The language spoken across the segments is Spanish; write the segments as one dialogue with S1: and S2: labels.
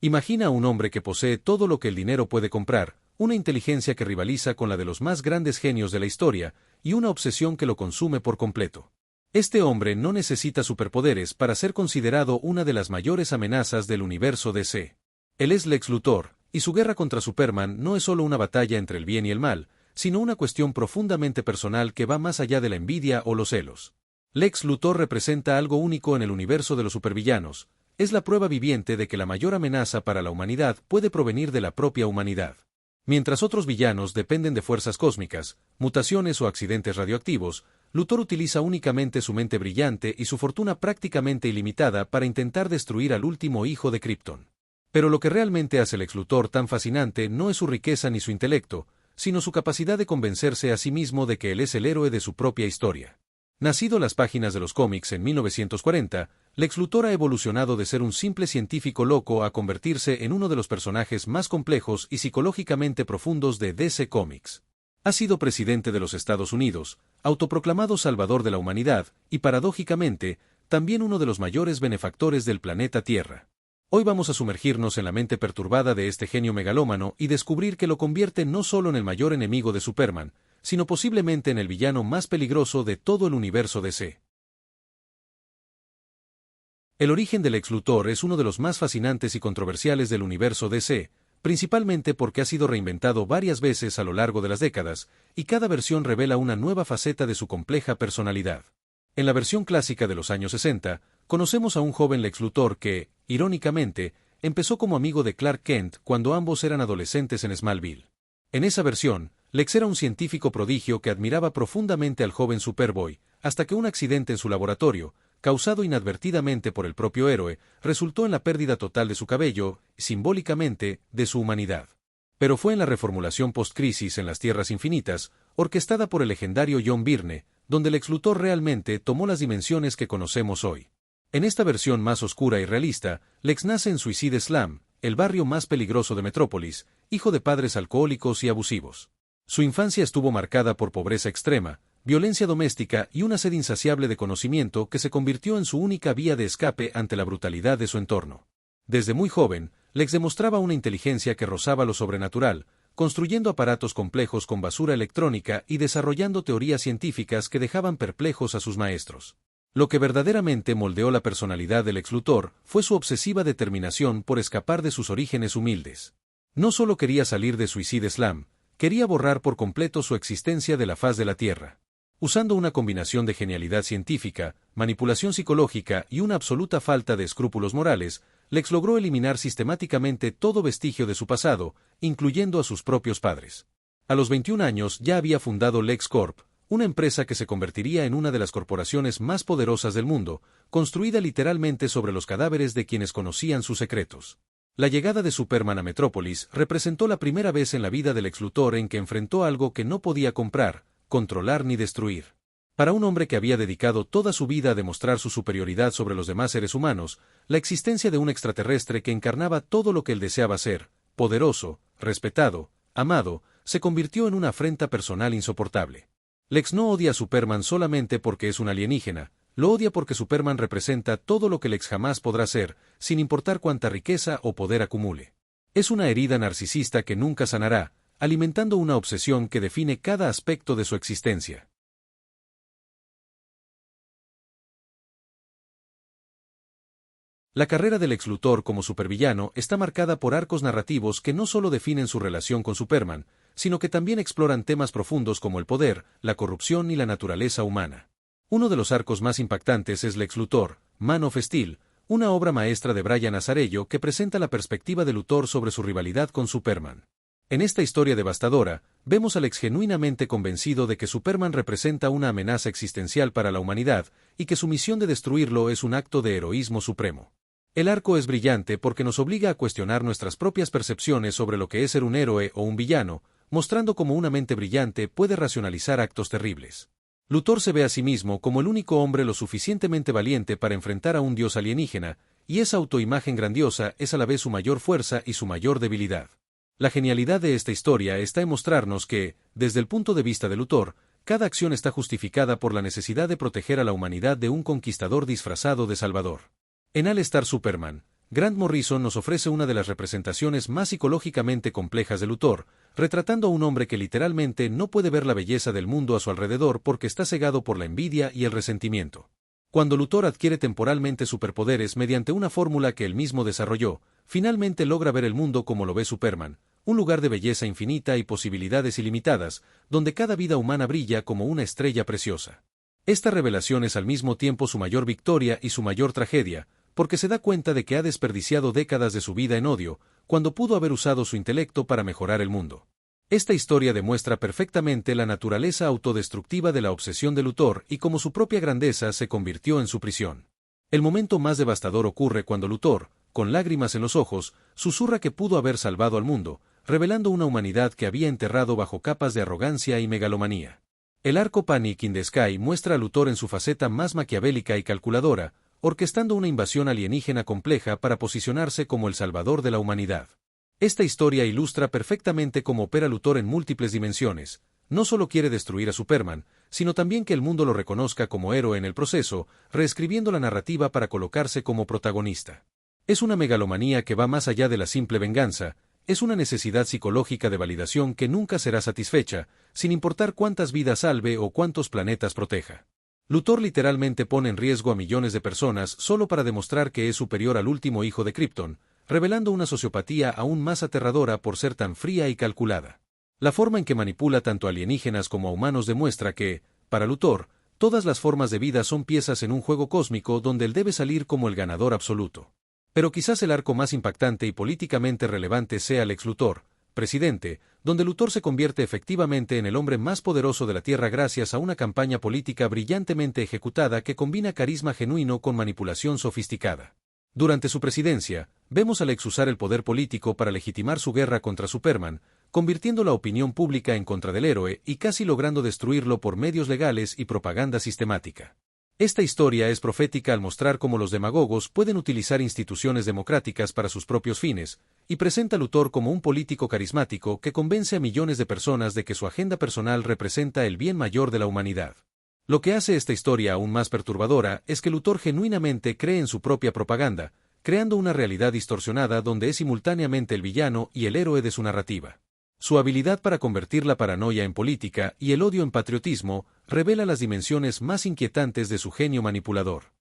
S1: Imagina a un hombre que posee todo lo que el dinero puede comprar, una inteligencia que rivaliza con la de los más grandes genios de la historia, y una obsesión que lo consume por completo. Este hombre no necesita superpoderes para ser considerado una de las mayores amenazas del universo DC. Él es Lex Luthor, y su guerra contra Superman no es solo una batalla entre el bien y el mal, sino una cuestión profundamente personal que va más allá de la envidia o los celos. Lex Luthor representa algo único en el universo de los supervillanos, es la prueba viviente de que la mayor amenaza para la humanidad puede provenir de la propia humanidad. Mientras otros villanos dependen de fuerzas cósmicas, mutaciones o accidentes radioactivos, Luthor utiliza únicamente su mente brillante y su fortuna prácticamente ilimitada para intentar destruir al último hijo de Krypton. Pero lo que realmente hace al Lex Luthor tan fascinante no es su riqueza ni su intelecto, sino su capacidad de convencerse a sí mismo de que él es el héroe de su propia historia. Nacido las páginas de los cómics en 1940, Lex Luthor ha evolucionado de ser un simple científico loco a convertirse en uno de los personajes más complejos y psicológicamente profundos de DC Comics. Ha sido presidente de los Estados Unidos, autoproclamado salvador de la humanidad y, paradójicamente, también uno de los mayores benefactores del planeta Tierra. Hoy vamos a sumergirnos en la mente perturbada de este genio megalómano y descubrir que lo convierte no solo en el mayor enemigo de Superman, sino posiblemente en el villano más peligroso de todo el universo DC. El origen del Lex Luthor es uno de los más fascinantes y controversiales del universo DC, principalmente porque ha sido reinventado varias veces a lo largo de las décadas, y cada versión revela una nueva faceta de su compleja personalidad. En la versión clásica de los años 60, conocemos a un joven Lex Luthor que, irónicamente, empezó como amigo de Clark Kent cuando ambos eran adolescentes en Smallville. En esa versión, Lex era un científico prodigio que admiraba profundamente al joven Superboy, hasta que un accidente en su laboratorio, causado inadvertidamente por el propio héroe, resultó en la pérdida total de su cabello, simbólicamente, de su humanidad. Pero fue en la reformulación post-crisis en las Tierras Infinitas, orquestada por el legendario John Byrne, donde Lex Luthor realmente tomó las dimensiones que conocemos hoy. En esta versión más oscura y realista, Lex nace en Suicide Slum, el barrio más peligroso de Metrópolis, hijo de padres alcohólicos y abusivos. Su infancia estuvo marcada por pobreza extrema, violencia doméstica y una sed insaciable de conocimiento que se convirtió en su única vía de escape ante la brutalidad de su entorno. Desde muy joven, Lex demostraba una inteligencia que rozaba lo sobrenatural, construyendo aparatos complejos con basura electrónica y desarrollando teorías científicas que dejaban perplejos a sus maestros. Lo que verdaderamente moldeó la personalidad del Lex Luthor fue su obsesiva determinación por escapar de sus orígenes humildes. No solo quería salir de Suicide Slum, quería borrar por completo su existencia de la faz de la Tierra. Usando una combinación de genialidad científica, manipulación psicológica y una absoluta falta de escrúpulos morales, Lex logró eliminar sistemáticamente todo vestigio de su pasado, incluyendo a sus propios padres. A los 21 años ya había fundado LexCorp, una empresa que se convertiría en una de las corporaciones más poderosas del mundo, construida literalmente sobre los cadáveres de quienes conocían sus secretos. La llegada de Superman a Metrópolis representó la primera vez en la vida del Lex Luthor en que enfrentó algo que no podía comprar, controlar ni destruir. Para un hombre que había dedicado toda su vida a demostrar su superioridad sobre los demás seres humanos, la existencia de un extraterrestre que encarnaba todo lo que él deseaba ser, poderoso, respetado, amado, se convirtió en una afrenta personal insoportable. Lex no odia a Superman solamente porque es un alienígena, lo odia porque Superman representa todo lo que Lex jamás podrá ser, sin importar cuánta riqueza o poder acumule. Es una herida narcisista que nunca sanará, alimentando una obsesión que define cada aspecto de su existencia. La carrera del Lex Luthor como supervillano está marcada por arcos narrativos que no solo definen su relación con Superman, sino que también exploran temas profundos como el poder, la corrupción y la naturaleza humana. Uno de los arcos más impactantes es Lex Luthor, Man of Steel, una obra maestra de Brian Azzarello que presenta la perspectiva de Luthor sobre su rivalidad con Superman. En esta historia devastadora, vemos a Lex genuinamente convencido de que Superman representa una amenaza existencial para la humanidad y que su misión de destruirlo es un acto de heroísmo supremo. El arco es brillante porque nos obliga a cuestionar nuestras propias percepciones sobre lo que es ser un héroe o un villano, mostrando cómo una mente brillante puede racionalizar actos terribles. Luthor se ve a sí mismo como el único hombre lo suficientemente valiente para enfrentar a un dios alienígena, y esa autoimagen grandiosa es a la vez su mayor fuerza y su mayor debilidad. La genialidad de esta historia está en mostrarnos que, desde el punto de vista de Luthor, cada acción está justificada por la necesidad de proteger a la humanidad de un conquistador disfrazado de salvador. En All Star Superman, Grant Morrison nos ofrece una de las representaciones más psicológicamente complejas de Luthor, retratando a un hombre que literalmente no puede ver la belleza del mundo a su alrededor porque está cegado por la envidia y el resentimiento. Cuando Luthor adquiere temporalmente superpoderes mediante una fórmula que él mismo desarrolló, finalmente logra ver el mundo como lo ve Superman, un lugar de belleza infinita y posibilidades ilimitadas, donde cada vida humana brilla como una estrella preciosa. Esta revelación es al mismo tiempo su mayor victoria y su mayor tragedia, porque se da cuenta de que ha desperdiciado décadas de su vida en odio, cuando pudo haber usado su intelecto para mejorar el mundo. Esta historia demuestra perfectamente la naturaleza autodestructiva de la obsesión de Luthor y cómo su propia grandeza se convirtió en su prisión. El momento más devastador ocurre cuando Luthor, con lágrimas en los ojos, susurra que pudo haber salvado al mundo, revelando una humanidad que había enterrado bajo capas de arrogancia y megalomanía. El arco Panic in the Sky muestra a Luthor en su faceta más maquiavélica y calculadora, orquestando una invasión alienígena compleja para posicionarse como el salvador de la humanidad. Esta historia ilustra perfectamente cómo opera Luthor en múltiples dimensiones. No solo quiere destruir a Superman, sino también que el mundo lo reconozca como héroe en el proceso, reescribiendo la narrativa para colocarse como protagonista. Es una megalomanía que va más allá de la simple venganza, es una necesidad psicológica de validación que nunca será satisfecha, sin importar cuántas vidas salve o cuántos planetas proteja. Luthor literalmente pone en riesgo a millones de personas solo para demostrar que es superior al último hijo de Krypton, revelando una sociopatía aún más aterradora por ser tan fría y calculada. La forma en que manipula tanto a alienígenas como a humanos demuestra que, para Luthor, todas las formas de vida son piezas en un juego cósmico donde él debe salir como el ganador absoluto. Pero quizás el arco más impactante y políticamente relevante sea Lex Luthor, presidente, donde Luthor se convierte efectivamente en el hombre más poderoso de la Tierra gracias a una campaña política brillantemente ejecutada que combina carisma genuino con manipulación sofisticada. Durante su presidencia, vemos a Lex usar el poder político para legitimar su guerra contra Superman, convirtiendo la opinión pública en contra del héroe y casi logrando destruirlo por medios legales y propaganda sistemática. Esta historia es profética al mostrar cómo los demagogos pueden utilizar instituciones democráticas para sus propios fines, y presenta a Luthor como un político carismático que convence a millones de personas de que su agenda personal representa el bien mayor de la humanidad. Lo que hace esta historia aún más perturbadora es que Luthor genuinamente cree en su propia propaganda, creando una realidad distorsionada donde es simultáneamente el villano y el héroe de su narrativa. Su habilidad para convertir la paranoia en política y el odio en patriotismo revela las dimensiones más inquietantes de su genio manipulador.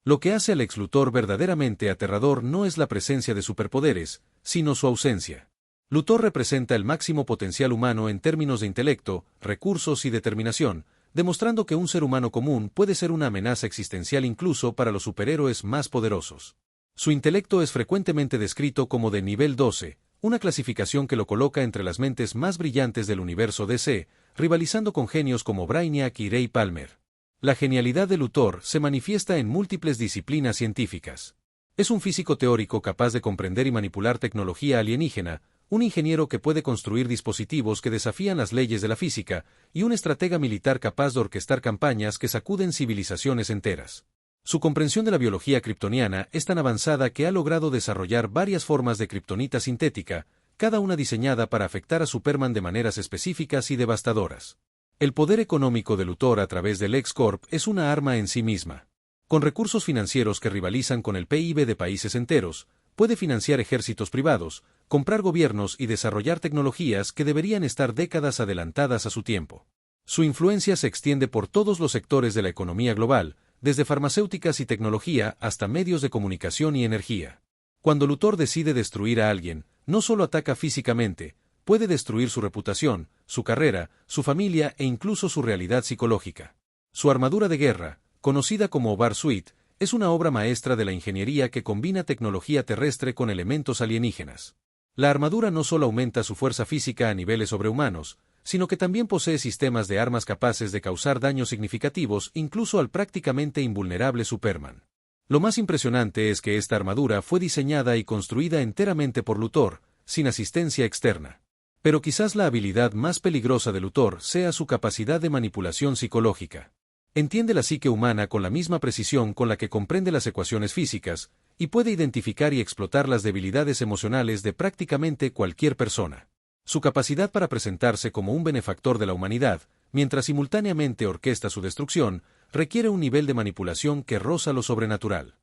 S1: Lo que hace al Lex Luthor verdaderamente aterrador no es la presencia de superpoderes, sino su ausencia. Luthor representa el máximo potencial humano en términos de intelecto, recursos y determinación, demostrando que un ser humano común puede ser una amenaza existencial incluso para los superhéroes más poderosos. Su intelecto es frecuentemente descrito como de nivel 12, una clasificación que lo coloca entre las mentes más brillantes del universo DC, rivalizando con genios como Brainiac y Ray Palmer. La genialidad de Luthor se manifiesta en múltiples disciplinas científicas. Es un físico teórico capaz de comprender y manipular tecnología alienígena, un ingeniero que puede construir dispositivos que desafían las leyes de la física, y un estratega militar capaz de orquestar campañas que sacuden civilizaciones enteras. Su comprensión de la biología kryptoniana es tan avanzada que ha logrado desarrollar varias formas de kriptonita sintética, cada una diseñada para afectar a Superman de maneras específicas y devastadoras. El poder económico de Luthor a través del LexCorp es una arma en sí misma. Con recursos financieros que rivalizan con el PIB de países enteros, puede financiar ejércitos privados, comprar gobiernos y desarrollar tecnologías que deberían estar décadas adelantadas a su tiempo. Su influencia se extiende por todos los sectores de la economía global, desde farmacéuticas y tecnología hasta medios de comunicación y energía. Cuando Luthor decide destruir a alguien, no solo ataca físicamente, puede destruir su reputación, su carrera, su familia e incluso su realidad psicológica. Su armadura de guerra, conocida como Bar Suit, es una obra maestra de la ingeniería que combina tecnología terrestre con elementos alienígenas. La armadura no solo aumenta su fuerza física a niveles sobrehumanos, sino que también posee sistemas de armas capaces de causar daños significativos incluso al prácticamente invulnerable Superman. Lo más impresionante es que esta armadura fue diseñada y construida enteramente por Luthor, sin asistencia externa. Pero quizás la habilidad más peligrosa de Luthor sea su capacidad de manipulación psicológica. Entiende la psique humana con la misma precisión con la que comprende las ecuaciones físicas, y puede identificar y explotar las debilidades emocionales de prácticamente cualquier persona. Su capacidad para presentarse como un benefactor de la humanidad, mientras simultáneamente orquesta su destrucción, requiere un nivel de manipulación que roza lo sobrenatural.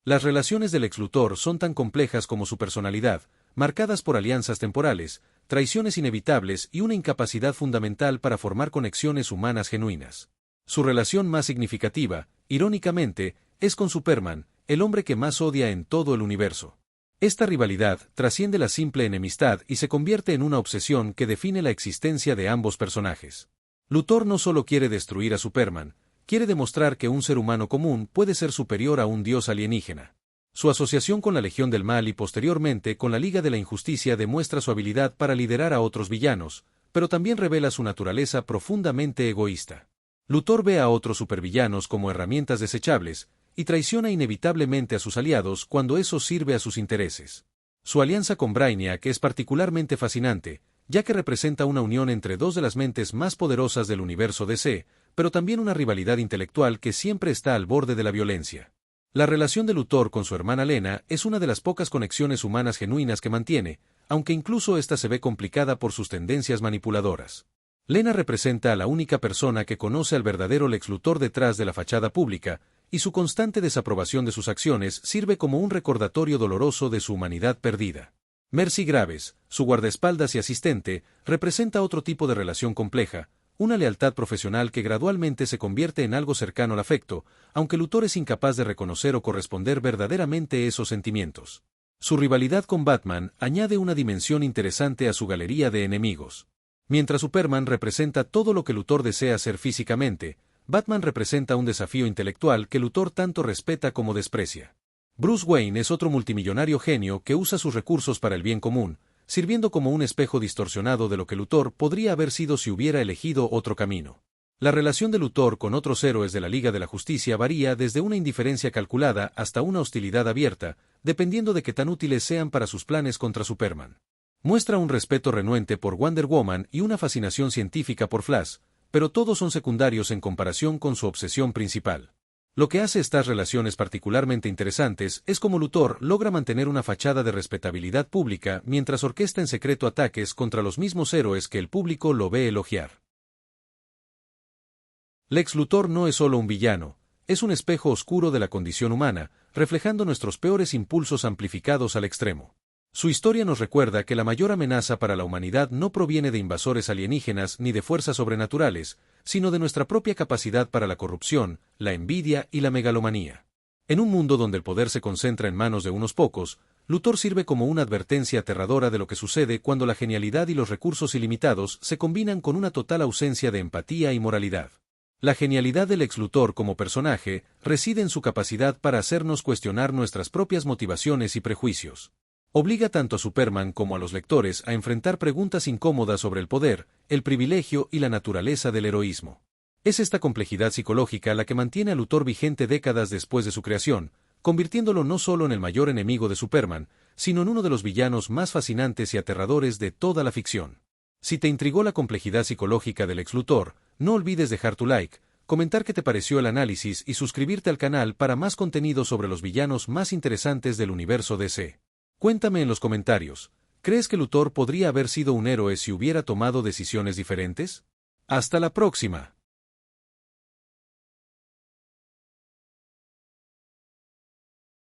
S1: Las relaciones del Lex Luthor son tan complejas como su personalidad, marcadas por alianzas temporales, traiciones inevitables y una incapacidad fundamental para formar conexiones humanas genuinas. Su relación más significativa, irónicamente, es con Superman, el hombre que más odia en todo el universo. Esta rivalidad trasciende la simple enemistad y se convierte en una obsesión que define la existencia de ambos personajes. Luthor no solo quiere destruir a Superman, quiere demostrar que un ser humano común puede ser superior a un dios alienígena. Su asociación con la Legión del Mal y posteriormente con la Liga de la Injusticia demuestra su habilidad para liderar a otros villanos, pero también revela su naturaleza profundamente egoísta. Luthor ve a otros supervillanos como herramientas desechables, y traiciona inevitablemente a sus aliados cuando eso sirve a sus intereses. Su alianza con Brainiac es particularmente fascinante, ya que representa una unión entre dos de las mentes más poderosas del universo DC, pero también una rivalidad intelectual que siempre está al borde de la violencia. La relación de Luthor con su hermana Lena es una de las pocas conexiones humanas genuinas que mantiene, aunque incluso ésta se ve complicada por sus tendencias manipuladoras. Lena representa a la única persona que conoce al verdadero Lex Luthor detrás de la fachada pública, y su constante desaprobación de sus acciones sirve como un recordatorio doloroso de su humanidad perdida. Mercy Graves, su guardaespaldas y asistente, representa otro tipo de relación compleja, una lealtad profesional que gradualmente se convierte en algo cercano al afecto, aunque Luthor es incapaz de reconocer o corresponder verdaderamente esos sentimientos. Su rivalidad con Batman añade una dimensión interesante a su galería de enemigos. Mientras Superman representa todo lo que Luthor desea ser físicamente, Batman representa un desafío intelectual que Luthor tanto respeta como desprecia. Bruce Wayne es otro multimillonario genio que usa sus recursos para el bien común, sirviendo como un espejo distorsionado de lo que Luthor podría haber sido si hubiera elegido otro camino. La relación de Luthor con otros héroes de la Liga de la Justicia varía desde una indiferencia calculada hasta una hostilidad abierta, dependiendo de qué tan útiles sean para sus planes contra Superman. Muestra un respeto renuente por Wonder Woman y una fascinación científica por Flash, pero todos son secundarios en comparación con su obsesión principal. Lo que hace estas relaciones particularmente interesantes es cómo Luthor logra mantener una fachada de respetabilidad pública mientras orquesta en secreto ataques contra los mismos héroes que el público lo ve elogiar. Lex Luthor no es solo un villano, es un espejo oscuro de la condición humana, reflejando nuestros peores impulsos amplificados al extremo. Su historia nos recuerda que la mayor amenaza para la humanidad no proviene de invasores alienígenas ni de fuerzas sobrenaturales, sino de nuestra propia capacidad para la corrupción, la envidia y la megalomanía. En un mundo donde el poder se concentra en manos de unos pocos, Luthor sirve como una advertencia aterradora de lo que sucede cuando la genialidad y los recursos ilimitados se combinan con una total ausencia de empatía y moralidad. La genialidad del Lex Luthor como personaje reside en su capacidad para hacernos cuestionar nuestras propias motivaciones y prejuicios. Obliga tanto a Superman como a los lectores a enfrentar preguntas incómodas sobre el poder, el privilegio y la naturaleza del heroísmo. Es esta complejidad psicológica la que mantiene a Luthor vigente décadas después de su creación, convirtiéndolo no solo en el mayor enemigo de Superman, sino en uno de los villanos más fascinantes y aterradores de toda la ficción. Si te intrigó la complejidad psicológica del Lex Luthor, no olvides dejar tu like, comentar qué te pareció el análisis y suscribirte al canal para más contenido sobre los villanos más interesantes del universo DC. Cuéntame en los comentarios, ¿crees que Luthor podría haber sido un héroe si hubiera tomado decisiones diferentes? ¡Hasta la próxima!